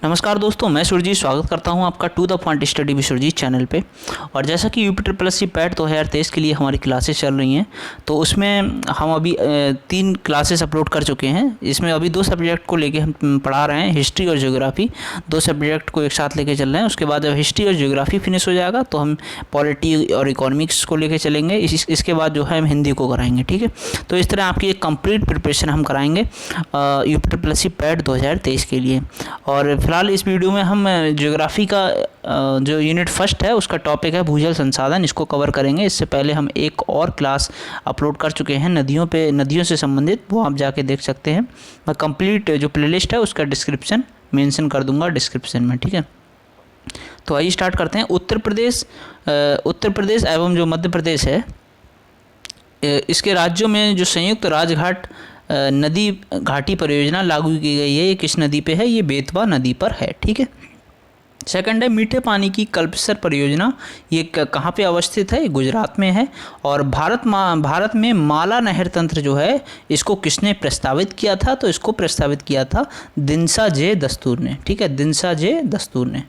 नमस्कार दोस्तों, मैं सुरजीत स्वागत करता हूं आपका to the point study with Surjit channel पे। और जैसा कि यूपी पैट 2023 के लिए हमारी क्लासेस चल रही हैं, तो उसमें हम अभी 3 क्लासेस अपलोड कर चुके हैं। इसमें अभी 2 सब्जेक्ट को लेके हम पढ़ा रहे हैं, हिस्ट्री और ज्योग्राफी। 2 सब्जेक्ट को एक साथ लेके चल रहे हैं। उसके बाद जब हिस्ट्री और ज्योग्राफी फिनिश हो जाएगा तो हम पॉलिटी और इकोनॉमिक्स को लेके चलेंगे। इसके बाद जो है हम हिंदी को कराएंगे, ठीक है। तो इस तरह आपकी एक कंप्लीट प्रिपरेशन हम कराएंगे यूपी पैट 2023 के लिए। और फिलहाल इस वीडियो में हम ज्योग्राफी का जो यूनिट फर्स्ट है उसका टॉपिक है भूजल संसाधन, इसको कवर करेंगे। इससे पहले हम एक और क्लास अपलोड कर चुके हैं नदियों से संबंधित, वो आप जाके देख सकते हैं। मैं कंप्लीट जो प्लेलिस्ट है उसका डिस्क्रिप्शन मेंशन कर दूंगा डिस्क्रिप्शन में, ठीक है। तो आइए स्टार्ट करते हैं। उत्तर प्रदेश एवं जो मध्य प्रदेश है, इसके राज्यों में जो संयुक्त राजघाट नदी घाटी परियोजना लागू की गई है। ये किस नदी पे है? ये बेतवा नदी पर है, ठीक है। सेकंड है मीठे पानी की कल्पसर परियोजना। ये कहाँ पे अवस्थित है? ये गुजरात में है। और भारत में माला नहर तंत्र जो है, इसको किसने प्रस्तावित किया था? तो इसको प्रस्तावित किया था दिनसा जे दस्तूर ने, ठीक है, दिनसा जे दस्तूर ने।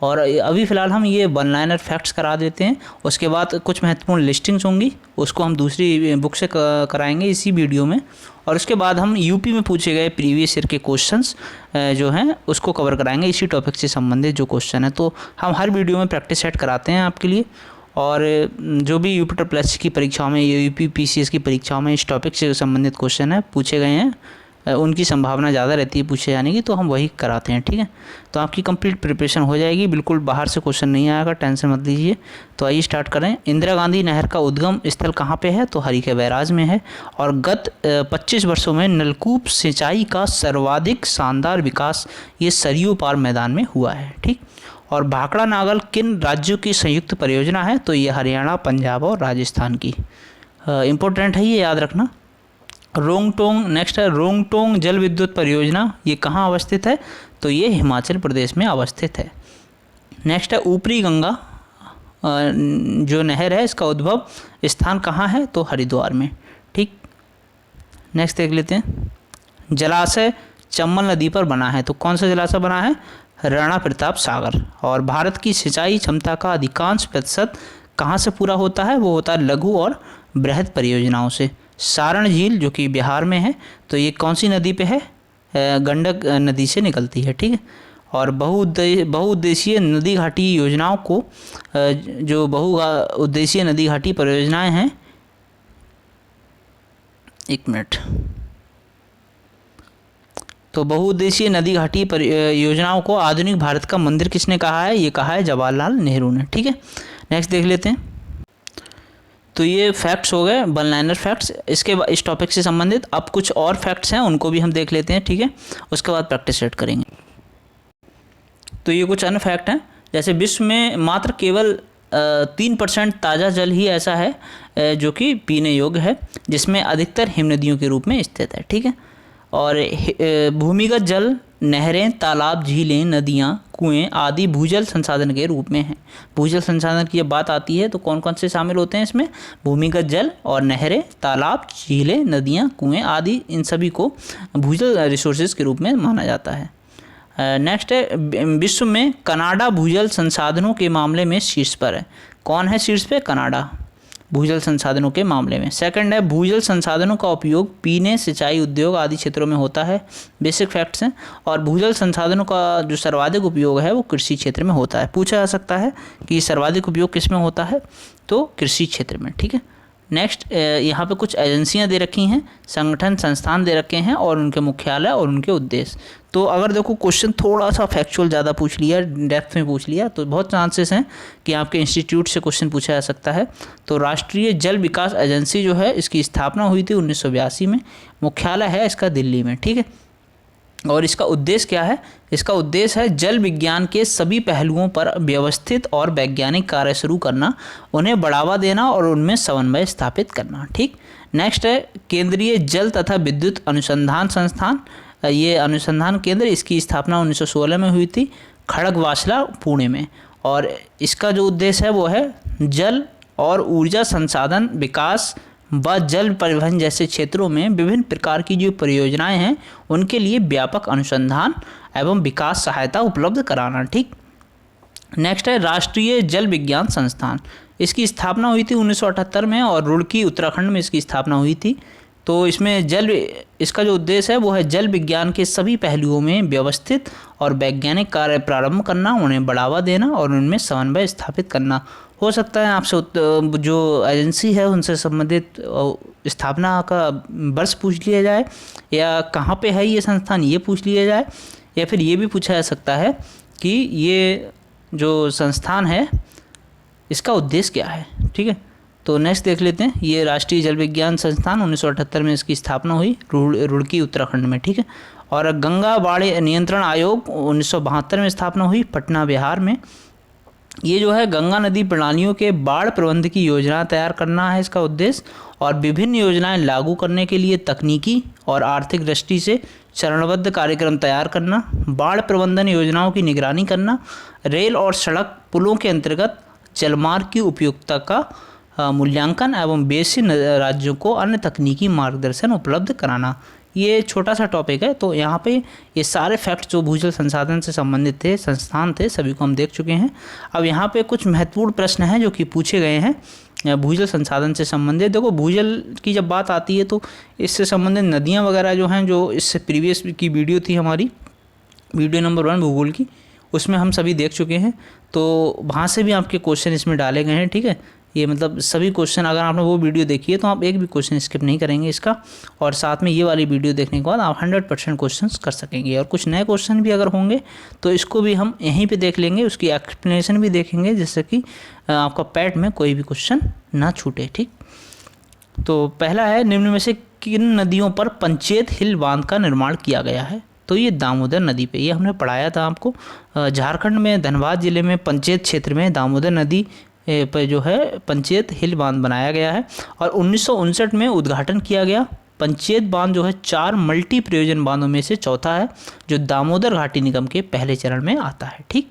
और अभी फ़िलहाल हम ये वन लाइनर फैक्ट्स करा देते हैं। उसके बाद कुछ महत्वपूर्ण लिस्टिंग्स होंगी, उसको हम दूसरी बुक से कराएंगे इसी वीडियो में। और उसके बाद हम यूपी में पूछे गए प्रीवियस ईयर के क्वेश्चंस जो हैं उसको कवर कराएंगे, इसी टॉपिक से संबंधित जो क्वेश्चन है। तो हम हर वीडियो में प्रैक्टिस सेट कराते हैं आपके लिए। और जो भी यूपी की परीक्षाओं में, यूपी PCS की परीक्षाओं में इस टॉपिक से संबंधित क्वेश्चन है पूछे गए हैं, उनकी संभावना ज़्यादा रहती है पूछे जाने की, तो हम वही कराते हैं, ठीक है। तो आपकी कंप्लीट प्रिपरेशन हो जाएगी, बिल्कुल बाहर से क्वेश्चन नहीं आएगा, टेंशन मत लीजिए। तो आइए स्टार्ट करें। इंदिरा गांधी नहर का उद्गम स्थल कहाँ पे है? तो हरीके बैराज में है। और गत 25 वर्षों में नलकूप सिंचाई का सर्वाधिक शानदार विकास ये सरयू पार मैदान में हुआ है, ठीक। और भाखड़ा नागल किन राज्यों की संयुक्त परियोजना है? तो ये हरियाणा, पंजाब और राजस्थान की। इम्पोर्टेंट है, ये याद रखना। रोंगटोंग, नेक्स्ट है रोंगटोंग जल विद्युत परियोजना, ये कहाँ अवस्थित है? तो ये हिमाचल प्रदेश में अवस्थित है। नेक्स्ट है ऊपरी गंगा जो नहर है, इसका उद्भव स्थान कहाँ है? तो हरिद्वार में, ठीक। नेक्स्ट देख लेते हैं। जलाशय चंबल नदी पर बना है, तो कौन सा जलाशय बना है? राणा प्रताप सागर। और भारत की सिंचाई क्षमता का अधिकांश प्रतिशत कहाँ से पूरा होता है? वो होता है लघु और बृहद परियोजनाओं से। सारण झील जो कि बिहार में है, तो ये कौन सी नदी पे है? गंडक नदी से निकलती है, ठीक है। और बहुउद्देशीय नदी घाटी योजनाओं को जो बहुउद्देशीय नदी घाटी परियोजनाएं हैं, एक मिनट, तो बहुउद्देशीय नदी घाटी योजनाओं को आधुनिक भारत का मंदिर किसने कहा है? ये कहा है जवाहरलाल नेहरू ने, ठीक है। नेक्स्ट देख लेते हैं। तो ये फैक्ट्स हो गए, वन लाइनर फैक्ट्स। इस टॉपिक से संबंधित अब कुछ और फैक्ट्स हैं, उनको भी हम देख लेते हैं, ठीक है। उसके बाद प्रैक्टिस सेट करेंगे। तो ये कुछ अन्य फैक्ट हैं, जैसे विश्व में मात्र केवल 3% ताज़ा जल ही ऐसा है जो कि पीने योग्य है, जिसमें अधिकतर हिमनदियों के रूप में स्थित है, ठीक है। और भूमिगत जल नहरें, तालाब, झीलें, नदियाँ, कुएं आदि भूजल संसाधन के रूप में हैं। भूजल संसाधन की जब बात आती है तो कौन कौन से शामिल होते हैं इसमें? भूमिगत जल और नहरें, तालाब, झीलें, नदियाँ, कुएं आदि, इन सभी को भूजल रिसोर्सेज के रूप में माना जाता है। नेक्स्ट है विश्व में कनाडा भूजल संसाधनों के मामले में शीर्ष पर है। कौन है शीर्ष पे? कनाडा, भूजल संसाधनों के मामले में। सेकंड है भूजल संसाधनों का उपयोग पीने, सिंचाई, उद्योग आदि क्षेत्रों में होता है। बेसिक फैक्ट्स हैं। और भूजल संसाधनों का जो सर्वाधिक उपयोग है वो कृषि क्षेत्र में होता है। पूछा जा सकता है कि सर्वाधिक उपयोग किस में होता है? तो कृषि क्षेत्र में, ठीक है। नेक्स्ट यहाँ पे कुछ एजेंसियाँ दे रखी हैं, संगठन, संस्थान दे रखे हैं और उनके मुख्यालय और उनके उद्देश्य। तो अगर देखो क्वेश्चन थोड़ा सा फैक्चुअल ज़्यादा पूछ लिया, डेप्थ में पूछ लिया, तो बहुत चांसेस हैं कि आपके इंस्टीट्यूट से क्वेश्चन पूछा जा सकता है। तो राष्ट्रीय जल विकास एजेंसी जो है, इसकी स्थापना हुई थी 1982 में। मुख्यालय है इसका दिल्ली में, ठीक है। और इसका उद्देश्य क्या है? इसका उद्देश्य है जल विज्ञान के सभी पहलुओं पर व्यवस्थित और वैज्ञानिक कार्य शुरू करना, उन्हें बढ़ावा देना और उनमें समन्वय स्थापित करना, ठीक। नेक्स्ट है केंद्रीय जल तथा विद्युत अनुसंधान संस्थान। ये अनुसंधान केंद्र, इसकी स्थापना 1916 में हुई थी, खड़गवासला, पुणे में। और इसका जो उद्देश्य है वो है जल और ऊर्जा संसाधन विकास, व जल परिवहन जैसे क्षेत्रों में विभिन्न प्रकार की जो परियोजनाएं हैं उनके लिए व्यापक अनुसंधान एवं विकास सहायता उपलब्ध कराना। ठीक, नेक्स्ट है राष्ट्रीय जल विज्ञान संस्थान। इसकी स्थापना हुई थी 1978 में और रुड़की उत्तराखंड में इसकी स्थापना हुई थी। तो इसमें इसका जो उद्देश्य है वो है जल विज्ञान के सभी पहलुओं में व्यवस्थित और वैज्ञानिक कार्य प्रारंभ करना, उन्हें बढ़ावा देना और उनमें समन्वय स्थापित करना। हो सकता है आपसे जो एजेंसी है उनसे संबंधित स्थापना का वर्ष पूछ लिया जाए, या कहाँ पे है ये संस्थान ये पूछ लिया जाए, या फिर ये भी पूछा जा सकता है कि ये जो संस्थान है इसका उद्देश्य क्या है। ठीक है, तो नेक्स्ट देख लेते हैं। ये राष्ट्रीय जल विज्ञान संस्थान 1978 में इसकी स्थापना हुई रुड़की उत्तराखंड में। ठीक है, और गंगा बाढ़ नियंत्रण आयोग 1972 में स्थापना हुई पटना बिहार में। ये जो है गंगा नदी प्रणालियों के बाढ़ प्रबंध की योजना तैयार करना है इसका उद्देश्य, और विभिन्न योजनाएं लागू करने के लिए तकनीकी और आर्थिक दृष्टि से चरणबद्ध कार्यक्रम तैयार करना, बाढ़ प्रबंधन योजनाओं की निगरानी करना, रेल और सड़क पुलों के अंतर्गत जलमार्ग की उपयुक्तता का मूल्यांकन एवं बेसिक राज्यों को अन्य तकनीकी मार्गदर्शन उपलब्ध कराना। ये छोटा सा टॉपिक है, तो यहाँ पे ये सारे फैक्ट जो भूजल संसाधन से संबंधित थे, संस्थान थे, सभी को हम देख चुके हैं। अब यहाँ पे कुछ महत्वपूर्ण प्रश्न हैं जो कि पूछे गए हैं भूजल संसाधन से संबंधित। देखो, भूजल की जब बात आती है तो इससे संबंधित नदियाँ वगैरह जो हैं, जो इससे प्रीवियस की वीडियो थी हमारी, वीडियो नंबर 1 भूगोल की, उसमें हम सभी देख चुके हैं। तो वहाँ से भी आपके क्वेश्चन इसमें डाले गए हैं। ठीक है, ये मतलब सभी क्वेश्चन, अगर आपने वो वीडियो देखी है तो आप एक भी क्वेश्चन स्किप नहीं करेंगे इसका, और साथ में ये वाली वीडियो देखने के बाद आप 100% क्वेश्चन कर सकेंगे। और कुछ नए क्वेश्चन भी अगर होंगे तो इसको भी हम यहीं पे देख लेंगे, उसकी एक्सप्लेनेशन भी देखेंगे, जिससे कि आपका पैट में कोई भी क्वेश्चन ना छूटे। ठीक, तो पहला है, निम्न में से किन नदियों पर पंचेत हिल बांध का निर्माण किया गया है? तो ये दामोदर नदी पे, ये हमने पढ़ाया था आपको। झारखंड में धनबाद जिले में पंचेत क्षेत्र में दामोदर नदी पर जो है पंचेत हिल बांध बनाया गया है, और 1959 में उद्घाटन किया गया। पंचेत बांध जो है 4 मल्टी प्रयोजन बांधों में से चौथा है, जो दामोदर घाटी निगम के पहले चरण में आता है। ठीक,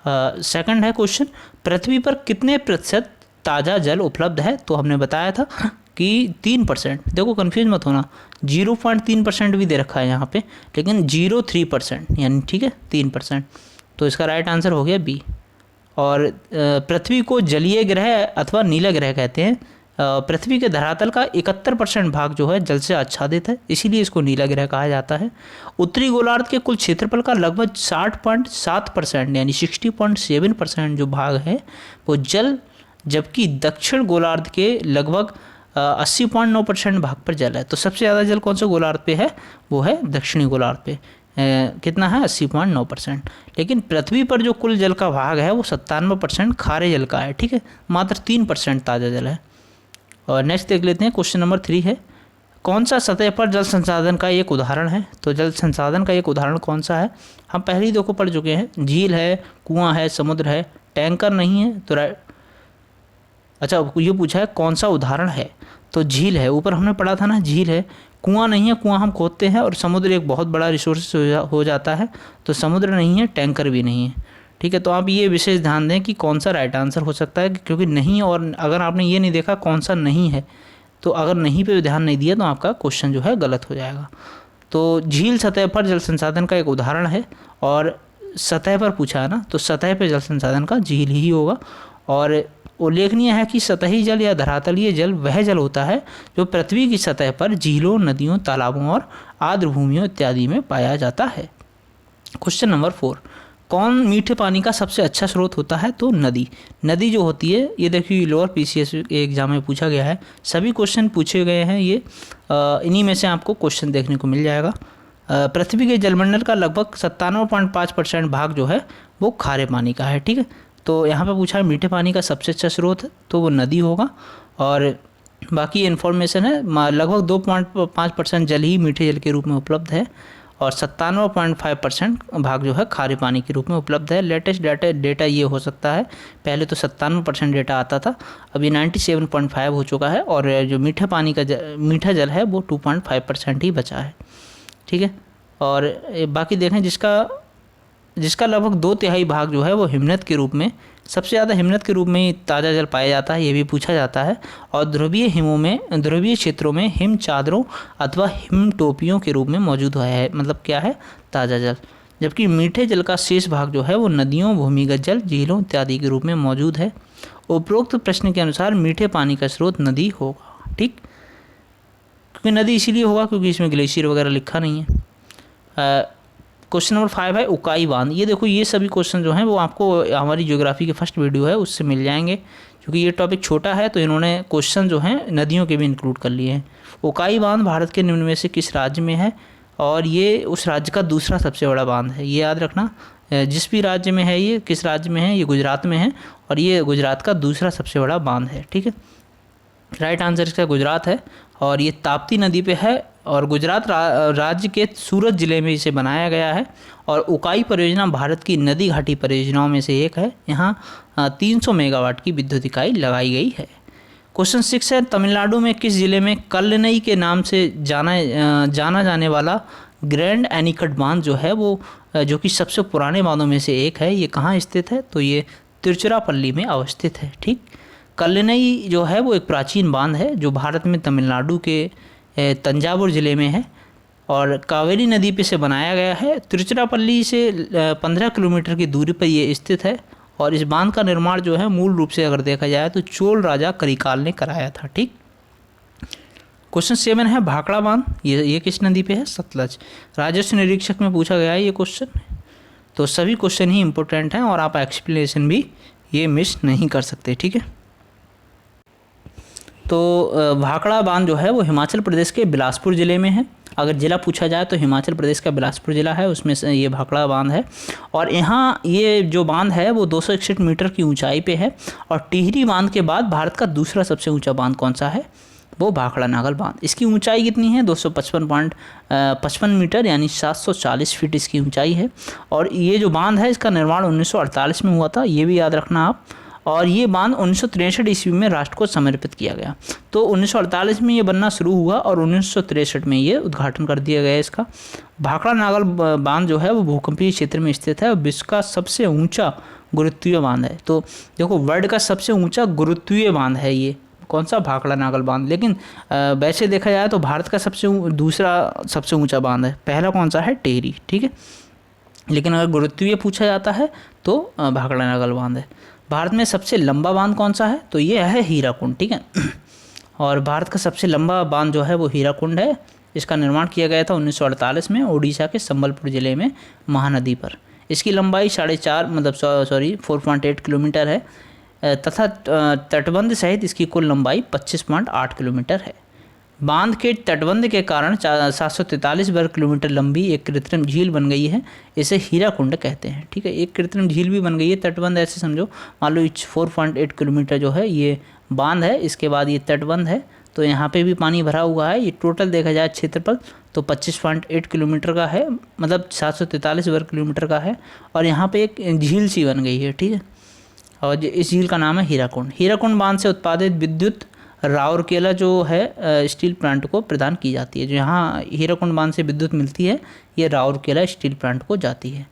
सेकंड है क्वेश्चन, पृथ्वी पर कितने प्रतिशत ताज़ा जल उपलब्ध है? तो हमने बताया था कि 3%। देखो, कन्फ्यूज मत होना, 0.3% भी दे रखा है यहाँ पे, लेकिन 0.3% यानी ठीक है 3%। तो इसका राइट आंसर हो गया बी। और पृथ्वी को जलीय ग्रह अथवा नीला ग्रह कहते हैं। पृथ्वी के धरातल का 71% भाग जो है जल से आच्छादित है, इसीलिए इसको नीला ग्रह कहा जाता है। उत्तरी गोलार्ध के कुल क्षेत्रफल का लगभग 60.7% यानी 60.7% जो भाग है वो जल, जबकि दक्षिण गोलार्ध के लगभग 80.9% भाग पर जल है। तो सबसे ज़्यादा जल कौन सा गोलार्ध पे है? वो है दक्षिणी गोलार्ध पे। कितना है? 80.9%। लेकिन पृथ्वी पर जो कुल जल का भाग है वो 97% खारे जल का है। ठीक है, मात्र 3% ताज़ा जल है। और नेक्स्ट देख लेते हैं, क्वेश्चन नंबर 3 है, कौन सा सतह पर जल संसाधन का एक उदाहरण है? तो जल संसाधन का एक उदाहरण कौन सा है? हम पहले ही देखो पढ़ चुके हैं, झील है, कुआं है, समुद्र है, टैंकर नहीं है। तो अच्छा, ये पूछा है कौन सा उदाहरण है, तो झील है। ऊपर हमने पढ़ा था ना, झील है। कुआं नहीं है, कुआं हम खोदते हैं, और समुद्र एक बहुत बड़ा रिसोर्स हो जाता है, तो समुद्र नहीं है, टैंकर भी नहीं है। ठीक है, तो आप ये विशेष ध्यान दें कि कौन सा राइट आंसर हो सकता है, क्योंकि नहीं, और अगर आपने ये नहीं देखा कौन सा नहीं है, तो अगर नहीं पे ध्यान नहीं दिया तो आपका क्वेश्चन जो है गलत हो जाएगा। तो झील सतह पर जल संसाधन का एक उदाहरण है, और सतह पर पूछा है ना, तो सतह पर जल संसाधन का झील ही होगा। और उल्लेखनीय है कि सतही जल या धरातलीय जल वह जल होता है जो पृथ्वी की सतह पर झीलों, नदियों, तालाबों और आर्द्र भूमियों इत्यादि में पाया जाता है। क्वेश्चन नंबर 4, कौन मीठे पानी का सबसे अच्छा स्रोत होता है? तो नदी। नदी जो होती है, ये देखिए लोअर पीसीएस एग्जाम में पूछा गया है, सभी क्वेश्चन पूछे गए हैं, ये इन्हीं में से आपको क्वेश्चन देखने को मिल जाएगा। पृथ्वी के जलमंडल का लगभग 97.5% भाग जो है वो खारे पानी का है। ठीक है, तो यहाँ पे पूछा है मीठे पानी का सबसे अच्छा स्रोत है, तो वो नदी होगा। और बाकी इन्फॉर्मेशन है, लगभग 2.5% जल ही मीठे जल के रूप में उपलब्ध है, और 97.5% भाग जो है खारे पानी के रूप में उपलब्ध है। लेटेस्ट डेटा ये हो सकता है, पहले तो 97% डेटा आता था, अभी 97.5 हो चुका है, और जो मीठे पानी का मीठा जल है वो 2.5% ही बचा है। ठीक है, और बाकी देखें, जिसका जिसका लगभग 2/3 भाग जो है वो हिमनद के रूप में, सबसे ज़्यादा हिमनद के रूप में ही ताज़ा जल पाया जाता है, ये भी पूछा जाता है। और ध्रुवीय क्षेत्रों में हिम चादरों अथवा हिम टोपियों के रूप में मौजूद है, मतलब क्या है, ताज़ा जल। जबकि मीठे जल का शेष भाग जो है वो नदियों, भूमिगत जल, झीलों इत्यादि के रूप में मौजूद है। उपरोक्त प्रश्न के अनुसार मीठे पानी का स्रोत नदी होगा, ठीक, क्योंकि नदी इसीलिए होगा क्योंकि इसमें ग्लेशियर वगैरह लिखा नहीं है। क्वेश्चन नंबर 5 है उकाई बांध। ये देखो, ये सभी क्वेश्चन जो हैं वो आपको हमारी ज्योग्राफी के फर्स्ट वीडियो है उससे मिल जाएंगे, क्योंकि ये टॉपिक छोटा है तो इन्होंने क्वेश्चन जो हैं नदियों के भी इंक्लूड कर लिए हैं। उकाई बांध भारत के निम्न में से किस राज्य में है, और ये उस राज्य का दूसरा सबसे बड़ा बांध है, ये याद रखना। जिस भी राज्य में है, ये किस राज्य में है, ये गुजरात में है, और ये गुजरात का दूसरा सबसे बड़ा बांध है, ठीक है। राइट आंसर इसका गुजरात है, और ये ताप्ती नदी पे है, और गुजरात राज्य के सूरत ज़िले में इसे बनाया गया है। और उकाई परियोजना भारत की नदी घाटी परियोजनाओं में से एक है। यहाँ 300 मेगावाट की विद्युत इकाई लगाई गई है। क्वेश्चन 6 है तमिलनाडु में किस जिले में कल्लनई के नाम से जाना जाने वाला ग्रैंड एनीकट बांध जो है वो, जो कि सबसे पुराने बांधों में से एक है, ये कहाँ स्थित है, तो ये तिरुचिरापल्ली में अवस्थित है, ठीक। कल्लनई जो है वो एक प्राचीन बांध है जो भारत में तमिलनाडु के तंजावुर ज़िले में है, और कावेरी नदी पे से बनाया गया है। तिरुचिरापल्ली से 15 किलोमीटर की दूरी पर ये स्थित है, और इस बांध का निर्माण जो है मूल रूप से अगर देखा जाए तो चोल राजा करिकाल ने कराया था, ठीक। क्वेश्चन 7 है भाखड़ा बांध। ये किस नदी पे है, सतलज। राजस्व निरीक्षक में पूछा गया है ये क्वेश्चन, तो सभी क्वेश्चन ही इंपॉर्टेंट हैं और आप एक्सप्लेनेशन भी ये मिस नहीं कर सकते, ठीक है। तो भाखड़ा बांध जो है वो हिमाचल प्रदेश के बिलासपुर ज़िले में है। अगर ज़िला पूछा जाए तो हिमाचल प्रदेश का बिलासपुर ज़िला है, उसमें से ये भाखड़ा बांध है। और यहाँ ये जो बांध है वो 261 मीटर की ऊंचाई पे है। और टिहरी बांध के बाद भारत का दूसरा सबसे ऊंचा बांध कौन सा है, वो भाखड़ा नागल बांध। इसकी ऊंचाई कितनी है, 255.55 मीटर, यानी 740 फीट इसकी ऊंचाई है। और ये जो बांध है इसका निर्माण 1948 में हुआ था, ये भी याद रखना आप। और ये बांध 1963 ईस्वी में राष्ट्र को समर्पित किया गया। तो 1948 में ये बनना शुरू हुआ और 1963 में ये उद्घाटन कर दिया गया इसका। भाखड़ा नागल बांध जो है वो भूकंपीय क्षेत्र में स्थित है और विश्व का सबसे ऊंचा गुरुत्वीय बांध है। तो देखो, वर्ल्ड का सबसे ऊंचा गुरुत्वीय बांध है ये, कौन सा, भाखड़ा नागल बांध। लेकिन वैसे देखा जाए तो भारत का दूसरा सबसे ऊंचा बांध है, पहला कौन सा है, टिहरी, ठीक है। लेकिन अगर गुरुत्वीय पूछा जाता है तो भाखड़ा नागल बांध है। भारत में सबसे लंबा बांध कौन सा है, तो ये है हीराकुंड, ठीक है। और भारत का सबसे लंबा बांध जो है वो हीराकुंड है। इसका निर्माण किया गया था 1948 में उड़ीसा के संबलपुर ज़िले में महानदी पर। इसकी लंबाई 4.8 किलोमीटर है तथा तटबंध सहित इसकी कुल लंबाई 25.8 किलोमीटर है। बांध के तटबंध के कारण 743 वर्ग किलोमीटर लंबी एक कृत्रिम झील बन गई है, इसे हीराकुंड कहते हैं, ठीक है। एक कृत्रिम झील भी बन गई है, तटबंध ऐसे समझो, मान लो 4.8 किलोमीटर जो है ये बांध है, इसके बाद ये तटबंध है, तो यहाँ पे भी पानी भरा हुआ है। ये टोटल देखा जाए क्षेत्रफल तो 25.8 किलोमीटर का है, मतलब 743 वर्ग किलोमीटर का है। और यहाँ पे एक झील सी बन गई है, ठीक है। और इस झील का नाम है हीराकुंड। हीराकुंड बांध से उत्पादित विद्युत राउरकेला जो है स्टील प्लांट को प्रदान की जाती है। जो यहाँ हीराकुंड बांध से विद्युत मिलती है ये राउरकेला स्टील प्लांट को जाती है।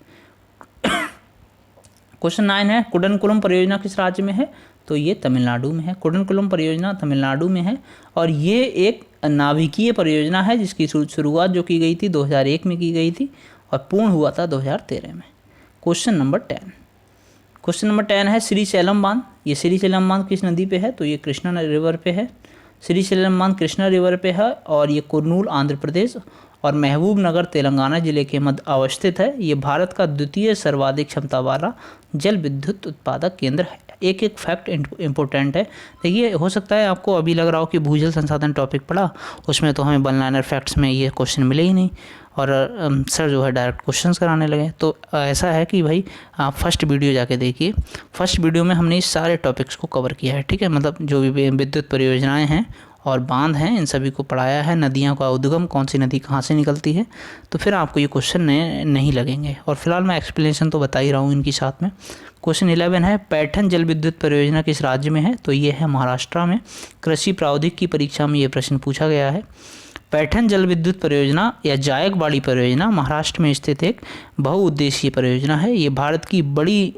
क्वेश्चन 9 है कुडनकुलम परियोजना किस राज्य में है, तो ये तमिलनाडु में है। कुडनकुलम परियोजना तमिलनाडु में है और ये एक नाभिकीय परियोजना है जिसकी शुरुआत जो की गई थी 2001 में की गई थी और पूर्ण हुआ था 2013 में। क्वेश्चन नंबर 10 है श्रीशैलम बांध। ये श्रीशैलम बांध किस नदी पे है, तो ये कृष्णा रिवर पे है। श्रीशैलम बांध कृष्णा रिवर पे है और ये कुर्नूल आंध्र प्रदेश और महबूब नगर तेलंगाना जिले के मध्य अवस्थित है। ये भारत का द्वितीय सर्वाधिक क्षमता वाला जल विद्युत उत्पादक केंद्र है। एक फैक्ट इम्पोर्टेंट है, देखिए हो सकता है आपको अभी लग रहा हो कि भूजल संसाधन टॉपिक पढ़ा, उसमें तो हमें वन लाइनर फैक्ट्स में ये क्वेश्चन मिले ही नहीं और सर जो है डायरेक्ट क्वेश्चंस कराने लगे। तो ऐसा है कि भाई आप फर्स्ट वीडियो जाके देखिए, फर्स्ट वीडियो में हमने इस सारे टॉपिक्स को कवर किया है, ठीक है। मतलब जो भी विद्युत परियोजनाएं हैं और बांध हैं इन सभी को पढ़ाया है। नदियों का उद्गम, कौन सी नदी कहाँ से निकलती है, तो फिर आपको ये क्वेश्चन नहीं लगेंगे। और फिलहाल मैं एक्सप्लेनेशन तो बता ही रहा हूँ इनकी साथ में। क्वेश्चन 11 है पैठन जल विद्युत परियोजना किस राज्य में है, तो ये है महाराष्ट्र में। कृषि प्रावधिक की परीक्षा में ये प्रश्न पूछा गया है। पैठन जल विद्युत परियोजना या जायकवाड़ी परियोजना महाराष्ट्र में स्थित एक बहुउद्देशीय परियोजना है। ये भारत की बड़ी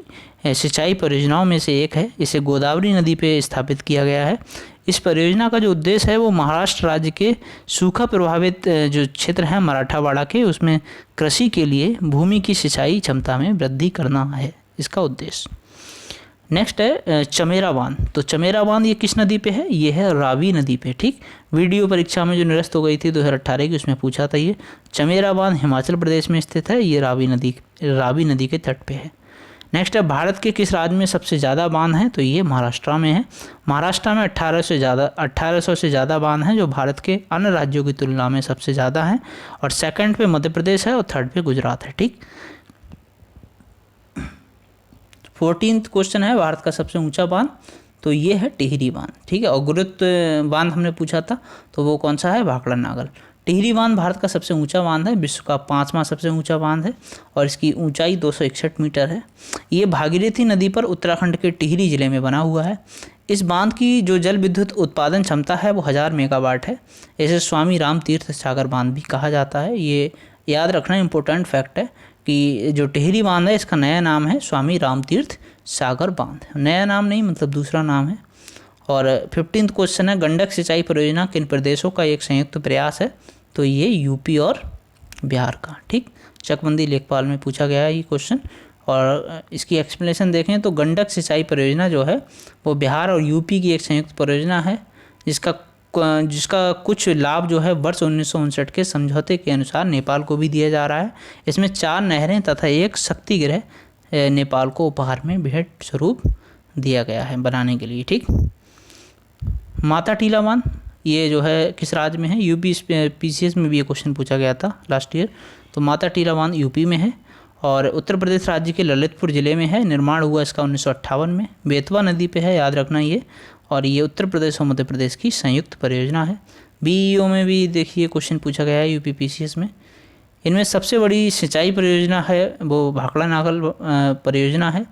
सिंचाई परियोजनाओं में से एक है। इसे गोदावरी नदी पे स्थापित किया गया है। इस परियोजना का जो उद्देश्य है वो महाराष्ट्र राज्य के सूखा प्रभावित जो क्षेत्र है मराठवाड़ा के, उसमें कृषि के लिए भूमि की सिंचाई क्षमता में वृद्धि करना है इसका उद्देश्य। नेक्स्ट है चमेरा बांध। तो चमेरा बांध ये किस नदी पे है? ये है रावी नदी पे। ठीक, वीडियो परीक्षा में जो निरस्त हो गई थी 2018 की, उसमें पूछा था ये। चमेरा बांध हिमाचल प्रदेश में स्थित है। ये रावी नदी के तट पे है। नेक्स्ट है भारत के किस राज्य में सबसे ज़्यादा बांध हैं? तो ये महाराष्ट्र में है। महाराष्ट्र में 1800 से ज़्यादा बांध हैं, जो भारत के अन्य राज्यों की तुलना में सबसे ज़्यादा हैं। और सेकंड पे मध्य प्रदेश है और थर्ड पे गुजरात है। ठीक, 14th क्वेश्चन है भारत का सबसे ऊंचा बांध, तो ये है टिहरी बांध। ठीक है, और गुरुत्व बांध हमने पूछा था, तो वो कौन सा है? भाखड़ा नागल। टिहरी बांध भारत का सबसे ऊंचा बांध है, विश्व का 5वां सबसे ऊंचा बांध है और इसकी ऊंचाई 261 मीटर है। ये भागीरथी नदी पर उत्तराखंड के टिहरी जिले में बना हुआ है। इस बांध की जो जल विद्युत उत्पादन क्षमता है वो 1000 मेगावाट है। इसे स्वामी राम तीर्थ सागर बांध भी कहा जाता है। ये याद रखना इम्पोर्टेंट फैक्ट है कि जो टिहरी बांध है इसका नया नाम है स्वामी राम तीर्थ सागर बांध। नया नाम नहीं, मतलब दूसरा नाम है। और 15th क्वेश्चन है गंडक सिंचाई परियोजना किन प्रदेशों का एक संयुक्त प्रयास है? तो ये यूपी और बिहार का। ठीक, चकबंदी लेखपाल में पूछा गया है ये क्वेश्चन। और इसकी एक्सप्लेनेशन देखें तो गंडक सिंचाई परियोजना जो है वो बिहार और यूपी की एक संयुक्त परियोजना है, जिसका कुछ लाभ जो है वर्ष 1959 के समझौते के अनुसार नेपाल को भी दिया जा रहा है। इसमें 4 नहरें तथा एक शक्ति गृह नेपाल को उपहार में भेंट स्वरूप दिया गया है बनाने के लिए। ठीक, माता टीला बांध ये जो है किस राज्य में है? यूपी पीसीएस में भी ये क्वेश्चन पूछा गया था लास्ट ईयर। तो माता टीला बांध यूपी में है और उत्तर प्रदेश राज्य के ललितपुर ज़िले में है। निर्माण हुआ इसका 1958 में। बेतवा नदी पे है, याद रखना ये। और ये उत्तर प्रदेश और मध्य प्रदेश की संयुक्त परियोजना है। बीईओ में भी देखिए क्वेश्चन पूछा गया है यूपी पीसीएस में। इनमें सबसे बड़ी सिंचाई परियोजना है वो भाखड़ा नागल परियोजना है।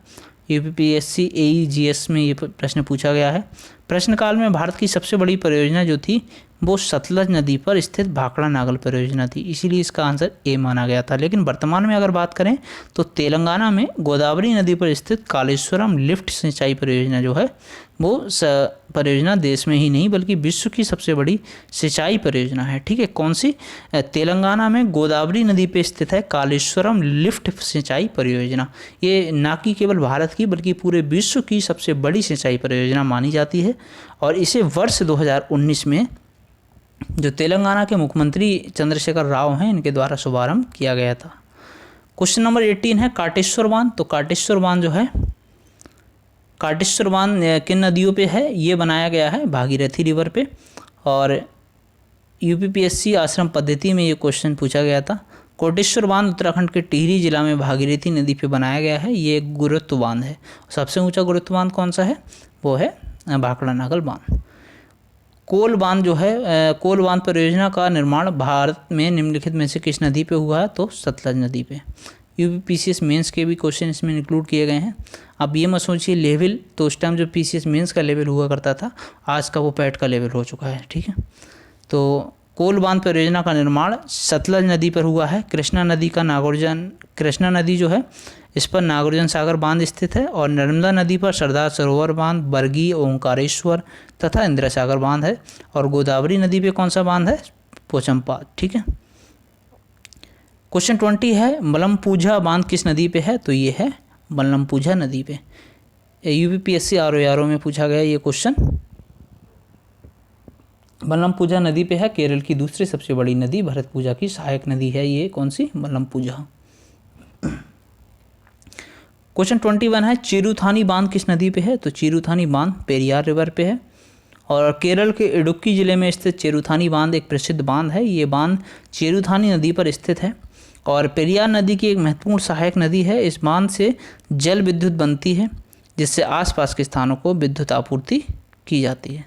यूपीपीएससी एईजीएस में ये प्रश्न पूछा गया है। प्रश्नकाल में भारत की सबसे बड़ी परियोजना जो थी वो सतलज नदी पर स्थित भाखड़ा नागल परियोजना थी, इसीलिए इसका आंसर ए माना गया था। लेकिन वर्तमान में अगर बात करें तो तेलंगाना में गोदावरी नदी पर स्थित कालेश्वरम लिफ्ट सिंचाई परियोजना जो है वो परियोजना देश में ही नहीं बल्कि विश्व की सबसे बड़ी सिंचाई परियोजना है। ठीक है, कौन सी? तेलंगाना में गोदावरी नदी पर स्थित है कालेश्वरम लिफ्ट सिंचाई परियोजना। ये ना कि केवल भारत की बल्कि पूरे विश्व की सबसे बड़ी सिंचाई परियोजना मानी जाती है। और इसे वर्ष 2019 में जो तेलंगाना के मुख्यमंत्री चंद्रशेखर राव हैं इनके द्वारा शुभारंभ किया गया था। क्वेश्चन नंबर 18 है काटेश्वर बांध। तो काटेश्वर बांध जो है, काटेश्वर बांध किन नदियों पे है? ये बनाया गया है भागीरथी रिवर पे। और यूपीपीएससी आश्रम पद्धति में ये क्वेश्चन पूछा गया था। कोटेश्वर बांध उत्तराखंड के टिहरी जिला में भागीरथी नदी पे बनाया गया है। ये एक गुरुत्व बांध है। सबसे ऊंचा गुरुत्व बांध कौन सा है? वो है भाखड़ा नागल बांध। कोल बांध जो है, कोल बांध परियोजना का निर्माण भारत में निम्नलिखित में से किस नदी पे हुआ है? तो सतलज नदी पे। यूपीपीसीएस मेंस के भी क्वेश्चन इसमें इंक्लूड किए गए हैं। अब ये मत सोचिए लेवल, तो उस टाइम जो पीसीएस मेंस का लेवल हुआ करता था आज का वो पैट का लेवल हो चुका है। ठीक है, तो कोल बांध परियोजना का निर्माण सतलज नदी पर हुआ है। कृष्णा नदी जो है इस पर नागार्जुन सागर बांध स्थित है। और नर्मदा नदी पर सरदार सरोवर बांध, बरगी, ओंकारेश्वर तथा इंदिरा सागर बांध है। और गोदावरी नदी पे कौन सा बांध है? पोचमपाद। ठीक है, क्वेश्चन 20 है मलमपूझा बांध किस नदी पे है? तो ये है मलमपूझा नदी पे। यूपीपीएससी आरओ में पूछा गया ये क्वेश्चन। मलमपूझा नदी पे है, केरल की दूसरी सबसे बड़ी नदी, भरतपूजा की सहायक नदी है ये। कौन सी? मलमपूझा। क्वेश्चन 21 है चिरुथानी बांध किस नदी पे है? तो चिरुथानी बांध पेरियार रिवर पे है। और केरल के इडुक्की जिले में स्थित चिरुथानी बांध एक प्रसिद्ध बांध है। ये बांध चिरुथानी नदी पर स्थित है और पेरियार नदी की एक महत्वपूर्ण सहायक नदी है। इस बांध से जल विद्युत बनती है जिससे आसपास के स्थानों को विद्युत आपूर्ति की जाती है।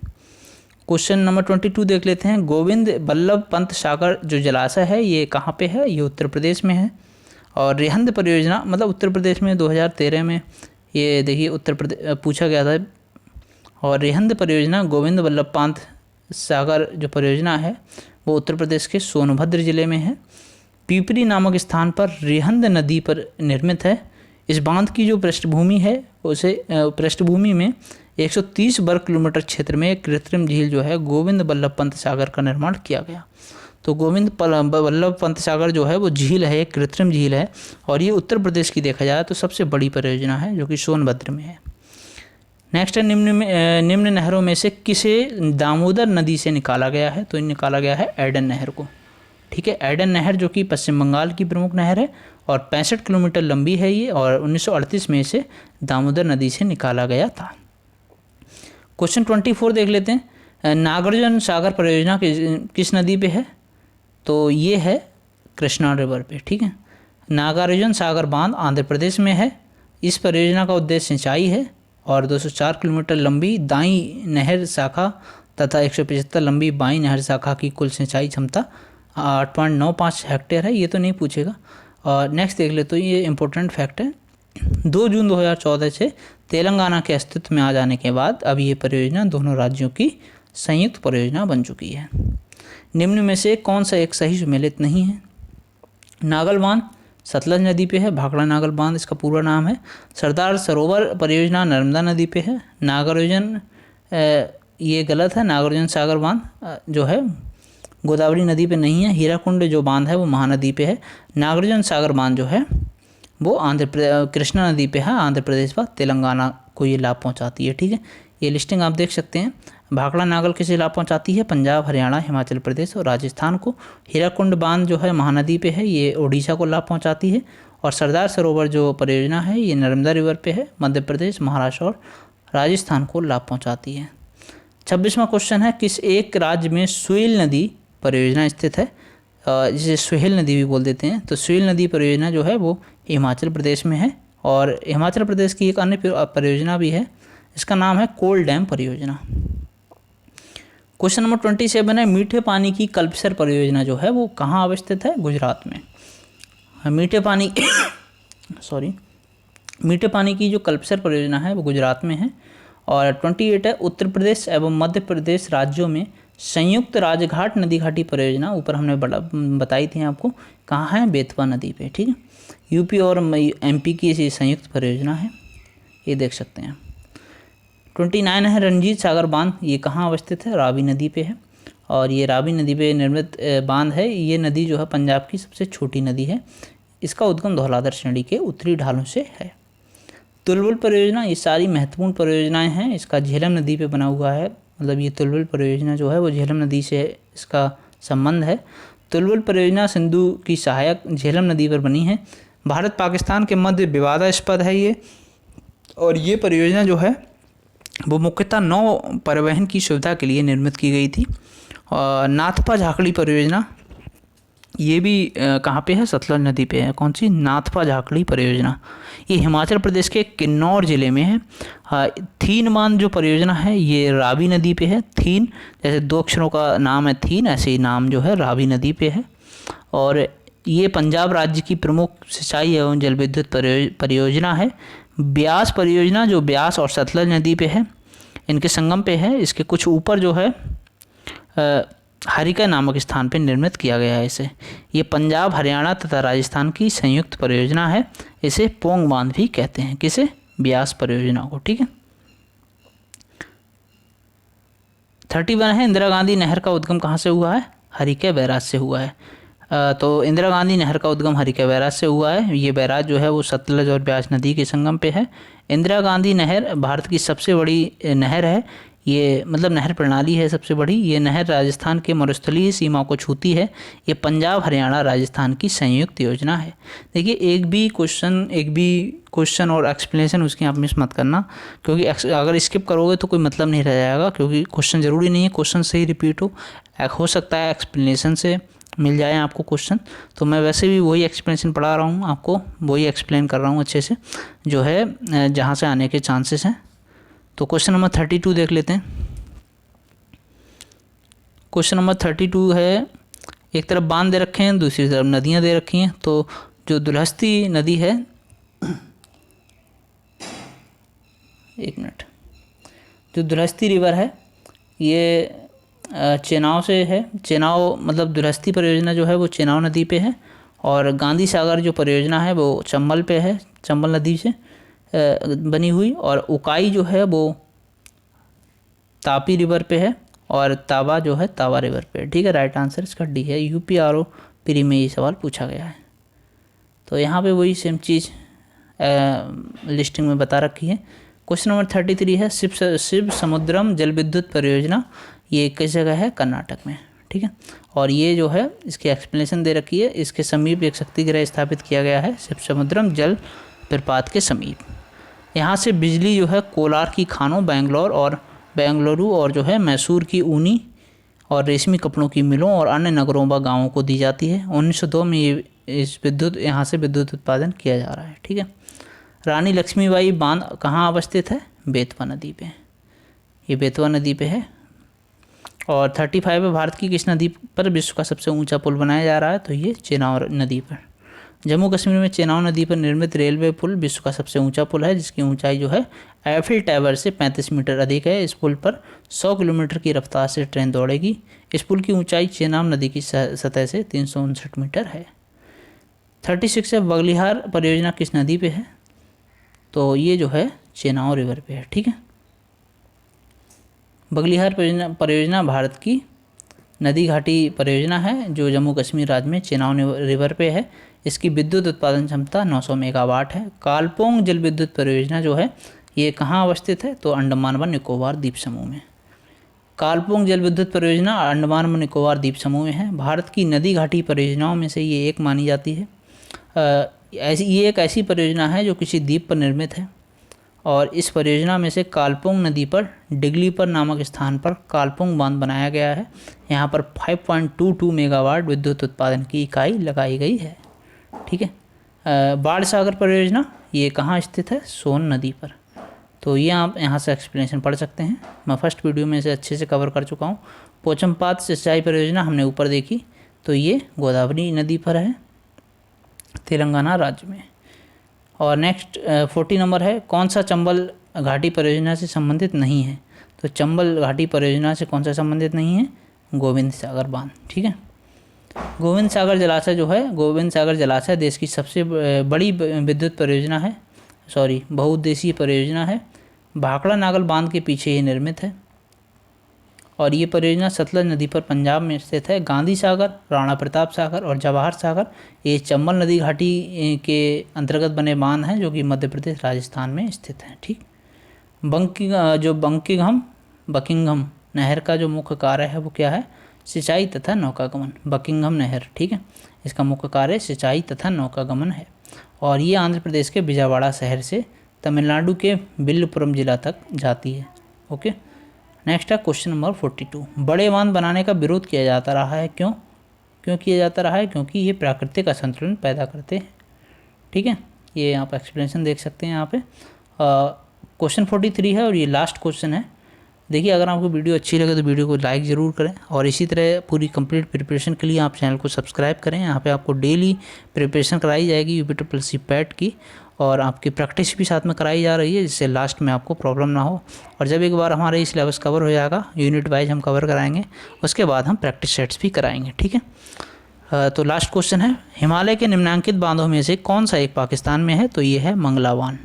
क्वेश्चन नंबर 22 देख लेते हैं। गोविंद बल्लभ पंत सागर जो जलाशय है ये कहाँ पे है? ये उत्तर प्रदेश में है। और रिहंद परियोजना मतलब उत्तर प्रदेश में 2013 में ये देखिए उत्तर प्रदेश पूछा गया था। और रिहंद परियोजना गोविंद बल्लभ पंत सागर जो परियोजना है वो उत्तर प्रदेश के सोनभद्र ज़िले में है। पीपरी नामक स्थान पर रिहंद नदी पर निर्मित है। इस बांध की जो पृष्ठभूमि है उसे पृष्ठभूमि में 130 वर्ग किलोमीटर क्षेत्र में एक कृत्रिम झील जो है गोविंद बल्लभ पंत सागर का निर्माण किया गया। तो गोविंद बल्लभ पंत सागर जो है वो झील है, एक कृत्रिम झील है, और ये उत्तर प्रदेश की देखा जाए तो सबसे बड़ी परियोजना है जो कि सोनभद्र में है। नेक्स्ट है निम्न नहरों में से किसे दामोदर नदी से निकाला गया है? तो निकाला गया है एडन नहर को। ठीक है, एडन नहर जो कि पश्चिम बंगाल की प्रमुख नहर है और 65 किलोमीटर लंबी है ये, और 1938 में इसे दामोदर नदी से निकाला गया था। क्वेश्चन 24 देख लेते हैं। नागार्जुन सागर परियोजना किस नदी पे है? तो ये है कृष्णा रिवर पे। ठीक है, नागार्जुन सागर बांध आंध्र प्रदेश में है। इस परियोजना का उद्देश्य सिंचाई है और 204 किलोमीटर लंबी दाईं नहर शाखा तथा 175 लंबी बाईं नहर शाखा की कुल सिंचाई क्षमता 8.95 हेक्टेयर है। ये तो नहीं पूछेगा। और नेक्स्ट देख ले, तो ये इंपॉर्टेंट फैक्ट है। 2 जून 2014 से तेलंगाना के अस्तित्व में आ जाने के बाद अब ये परियोजना दोनों राज्यों की संयुक्त परियोजना बन चुकी है। निम्न में से कौन सा एक सही सुमेलित नहीं है? नागल बांध सतलज नदी पे है। भाखड़ा नागल बांध इसका पूरा नाम है। सरदार सरोवर परियोजना नर्मदा नदी पे है। नागार्जुन ये गलत है, नागार्जुन सागर बांध जो है गोदावरी नदी पे नहीं है। हीराकुंड जो बांध है वो महानदी पे है। नागार्जुन सागर बांध जो है वो कृष्णा नदी पे है, आंध्र प्रदेश व तेलंगाना को ये लाभ पहुंचाती है। ठीक है, ये लिस्टिंग आप देख सकते हैं। भाखड़ा नागल किसे लाभ पहुंचाती है? पंजाब, हरियाणा, हिमाचल प्रदेश और राजस्थान को। हीराकुंड बांध जो है महानदी पे है, ये ओडिशा को लाभ पहुंचाती है। और सरदार सरोवर जो परियोजना है ये नर्मदा रिवर पे है, मध्य प्रदेश, महाराष्ट्र और राजस्थान को लाभ पहुँचाती है। 26वां क्वेश्चन है, किस एक राज्य में सुहेल नदी परियोजना स्थित है? जिसे सुहेल नदी भी बोल देते हैं। तो सुहेल नदी परियोजना जो है वो हिमाचल प्रदेश में है। और हिमाचल प्रदेश की एक अन्य परियोजना भी है, इसका नाम है कोल डैम परियोजना। क्वेश्चन नंबर 27 है, मीठे पानी की कल्पसर परियोजना जो है वो कहाँ अवस्थित है? गुजरात में। मीठे पानी मीठे पानी की जो कल्पसर परियोजना है वो गुजरात में है। और 28 है, उत्तर प्रदेश एवं मध्य प्रदेश राज्यों में संयुक्त राजघाट नदी घाटी परियोजना, ऊपर हमने बताई थी आपको, कहाँ है? बेतवा नदी पे। ठीक है, यूपी और एमपी की इसी संयुक्त परियोजना है, ये देख सकते हैं। 29 है, रंजीत सागर बांध, ये कहाँ अवस्थित है? रावी नदी पे है। और ये रावी नदी पे निर्मित बांध है। ये नदी जो है पंजाब की सबसे छोटी नदी है। इसका उद्गम धौलाधर श्रेणी के उत्तरी ढालों से है। तुलबुल परियोजना, ये सारी महत्वपूर्ण परियोजनाएं हैं। इसका झेलम नदी पे बना हुआ है, मतलब ये तुलबुल परियोजना जो है वो झेलम नदी से इसका संबंध है। तुलबुल परियोजना सिंधु की सहायक झेलम नदी पर बनी है। भारत पाकिस्तान के मध्य विवादास्पद है ये। और ये परियोजना जो है वो मुख्यतः नौ परिवहन की सुविधा के लिए निर्मित की गई थी। और नाथपा झाकड़ी परियोजना, ये भी कहाँ पे है? सतलज नदी पे है। कौन सी? नाथपा झाकड़ी परियोजना, ये हिमाचल प्रदेश के किन्नौर ज़िले में है। थीन बांध जो परियोजना है ये रावी नदी पे है। थीन जैसे 2 अक्षरों का नाम है थीन, ऐसे ही नाम जो है रावी नदी पे है। और ये पंजाब राज्य की प्रमुख सिंचाई एवं जल विद्युत परियोजना है। ब्यास परियोजना जो ब्यास और सतलज नदी पे है, इनके संगम पे है। इसके कुछ ऊपर जो है हरिका नामक स्थान पे निर्मित किया गया है इसे। ये पंजाब, हरियाणा तथा राजस्थान की संयुक्त परियोजना है। इसे पोंग बांध भी कहते हैं। किसे? ब्यास परियोजना को। ठीक है, 31 है, इंदिरा गांधी नहर का उद्गम कहाँ से हुआ है? हरिका बैराज से हुआ है। तो इंदिरा गांधी नहर का उद्गम हरिका बैराज से हुआ है। ये बैराज जो है वो सतलज और ब्यास नदी के संगम पे है। इंदिरा गांधी नहर भारत की सबसे बड़ी नहर है। ये मतलब नहर प्रणाली है सबसे बड़ी। ये नहर राजस्थान के मरुस्थलीय सीमा को छूती है। ये पंजाब, हरियाणा, राजस्थान की संयुक्त योजना है। देखिए, एक भी क्वेश्चन और एक्सप्लेनेशन उसकी आप मिस मत करना, क्योंकि अगर स्किप करोगे तो कोई मतलब नहीं रह जाएगा। क्योंकि क्वेश्चन ज़रूरी नहीं है क्वेश्चन से ही रिपीट हो सकता है एक्सप्लेनेशन से मिल जाए आपको क्वेश्चन। तो मैं वैसे भी वही एक्सप्लेनेशन पढ़ा रहा हूँ आपको, वही एक्सप्लेन कर रहा हूँ अच्छे से, जो है जहाँ से आने के चांसेस हैं। तो क्वेश्चन नंबर 32 देख लेते हैं। क्वेश्चन नंबर 32 है, एक तरफ बांध दे रखे हैं, दूसरी तरफ नदियाँ दे रखी हैं। तो जो दुलहस्ती नदी है, एक मिनट, जो दुलहस्ती रिवर है ये चेनाव से है। चेनाव मतलब दुरस्ती परियोजना जो है वो चेनाव नदी पे है, और गांधी सागर जो परियोजना है वो चंबल पे है, चंबल नदी से बनी हुई। और उकाई जो है वो तापी रिवर पे है, और तावा जो है तावा रिवर पे है। ठीक है, राइट आंसर इसका डी है। यूपीआरओ प्री में ये सवाल पूछा गया है। तो यहाँ पे वही सेम चीज़ लिस्टिंग में बता रखी है। क्वेश्चन नंबर 33 है शिव समुद्रम जल विद्युत परियोजना, ये किस जगह है? कर्नाटक में। ठीक है, और ये जो है इसकी एक्सप्लेनेशन दे रखी है। इसके समीप एक शक्ति गृह स्थापित किया गया है शिव समुद्रम जल प्रपात के समीप। यहाँ से बिजली जो है कोलार की खानों, बेंगलुरु और जो है मैसूर की ऊनी और रेशमी कपड़ों की मिलों और अन्य नगरों व गाँवों को दी जाती है। 1902 में ये यहाँ से विद्युत उत्पादन किया जा रहा है। ठीक है, रानी लक्ष्मीबाई बांध कहाँ अवस्थित है? बेतवा नदी पे। ये बेतवा नदी पे है। और 35 है, भारत की किस नदी पर विश्व का सबसे ऊंचा पुल बनाया जा रहा है? तो ये चेनाब नदी पर। जम्मू कश्मीर में चेनाब नदी पर निर्मित रेलवे पुल विश्व का सबसे ऊंचा पुल है, जिसकी ऊंचाई जो है एफिल टावर से 35 मीटर अधिक है। इस पुल पर 100 किलोमीटर की रफ्तार से ट्रेन दौड़ेगी। इस पुल की ऊंचाई चेनाब नदी की सतह से 359 मीटर है। 36 है, बगलिहार परियोजना किस नदी पे है? तो ये जो है चेनाब रिवर पे है। ठीक है, बगलिहार परियोजना भारत की नदी घाटी परियोजना है जो जम्मू कश्मीर राज्य में चेनाब रिवर पे है। इसकी विद्युत उत्पादन क्षमता 900 मेगावाट है। कालपोंग जल विद्युत परियोजना जो है ये कहाँ अवस्थित है? तो अंडमान व निकोबार द्वीप समूह में। कालपोंग जल विद्युत परियोजना अंडमान व निकोबार द्वीप समूह में है। भारत की नदी घाटी परियोजनाओं में से ये एक मानी जाती है। ये एक ऐसी परियोजना है जो किसी द्वीप पर निर्मित है, और इस परियोजना में से कालपोंग नदी पर डिगलीपर नामक स्थान पर कालपोंग बांध बनाया गया है। यहाँ पर 5.22 मेगावाट विद्युत उत्पादन की इकाई लगाई गई है। ठीक है, बाढ़ सागर परियोजना ये कहाँ स्थित है? सोन नदी पर। तो ये आप यहाँ से एक्सप्लेनेशन पढ़ सकते हैं। मैं फर्स्ट वीडियो में इसे अच्छे से कवर कर चुका हूँ। पोचमपात सिंचाई परियोजना हमने ऊपर देखी, तो ये गोदावरी नदी पर है, तेलंगाना राज्य में। और नेक्स्ट 40 नंबर है, कौन सा चंबल घाटी परियोजना से संबंधित नहीं है? तो चंबल घाटी परियोजना से कौन सा संबंधित नहीं है? गोविंद सागर बांध। ठीक है, गोविंद सागर जलाशय जो है, गोविंद सागर जलाशय देश की सबसे बड़ी विद्युत परियोजना है, बहुउद्देशीय परियोजना है। भाखड़ा नागल बांध के पीछे ये निर्मित है, और ये परियोजना सतलज नदी पर पंजाब में स्थित है। गांधी सागर, राणा प्रताप सागर और जवाहर सागर ये चंबल नदी घाटी के अंतर्गत बने बांध हैं जो कि मध्य प्रदेश राजस्थान में स्थित हैं। ठीक, बकिंघम नहर का जो मुख्य कार्य है वो क्या है? सिंचाई तथा नौकागमन। बकिंघम नहर, ठीक है, इसका मुख्य कार्य सिंचाई तथा नौकागमन है, और ये आंध्र प्रदेश के विजयवाड़ा शहर से तमिलनाडु के विल्लुपुरम जिला तक जाती है। ओके, नेक्स्ट है क्वेश्चन नंबर 42। बड़े बांध बनाने का विरोध किया जाता रहा है, क्यों किया जाता रहा है? क्योंकि ये प्राकृतिक असंतुलन पैदा करते हैं। ठीक है, ये आप एक्सप्लेनेशन देख सकते हैं यहाँ पे। क्वेश्चन 43 है और ये लास्ट क्वेश्चन है। देखिए, अगर आपको वीडियो अच्छी लगे तो वीडियो को लाइक ज़रूर करें, और इसी तरह पूरी कंप्लीट प्रिपरेशन के लिए आप चैनल को सब्सक्राइब करें। यहाँ पे आपको डेली प्रिपरेशन कराई जाएगी यूपीट्रिपल पैट की, और आपकी प्रैक्टिस भी साथ में कराई जा रही है, जिससे लास्ट में आपको प्रॉब्लम ना हो। और जब एक बार हमारा ये सिलेबस कवर हो जाएगा, यूनिट वाइज हम कवर कराएंगे, उसके बाद हम प्रैक्टिस सेट्स भी कराएंगे। ठीक है, तो लास्ट क्वेश्चन है, हिमालय के निम्नांकित बांधों में से कौन सा एक पाकिस्तान में है? तो ये है मंगला बांध।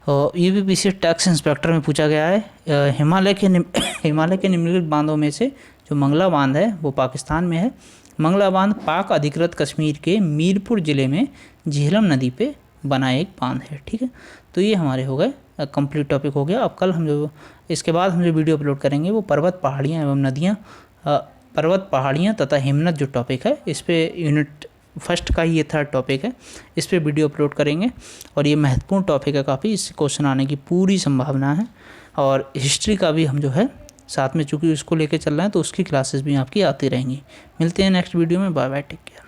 यूपीपीसी टैक्स इंस्पेक्टर में पूछा गया है, हिमालय के निम्नलिखित बांधों में से जो मंगला बांध है वो पाकिस्तान में है। मंगला बांध पाक अधिकृत कश्मीर के मीरपुर ज़िले में झेलम नदी पे बना एक बांध है। ठीक है, तो ये हमारे हो गए कंप्लीट टॉपिक हो गया। अब कल हम जो इसके बाद हम जो वीडियो अपलोड करेंगे वो पर्वत, पहाड़ियाँ एवं नदियाँ, पर्वत, पहाड़ियाँ तथा हिमनद जो टॉपिक है, इस पर यूनिट फर्स्ट का ही ये थर्ड टॉपिक है, इस पर वीडियो अपलोड करेंगे। और ये महत्वपूर्ण टॉपिक है काफ़ी, इससे क्वेश्चन आने की पूरी संभावना है। और हिस्ट्री का भी हम जो है साथ में, चूँकि उसको लेके चल रहे हैं, तो उसकी क्लासेस भी आपकी आती रहेंगी। मिलते हैं नेक्स्ट वीडियो में। Bye bye, take care.